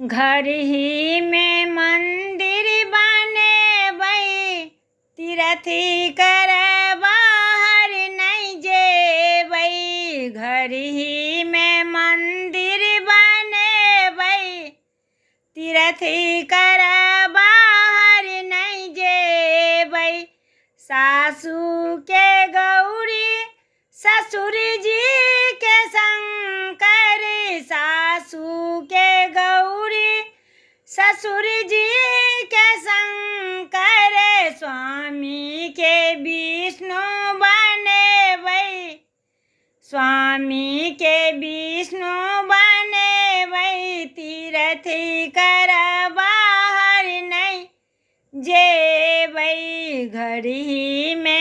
घर ही में मंदिर बने बई, तीरथ कर बाहर नहीं जेबई। घर ही में मंदिर बने बई, तीरथ कर बाहर नहीं जेबई। सासू के गौरी ससुर जी के शंकर, सासू के गौरी ससुर जी के शंकर। स्वामी के विष्णु बने बई, स्वामी के विष्णु बने बई। तीरथ कर बाहर नहीं जेबई। घर ही में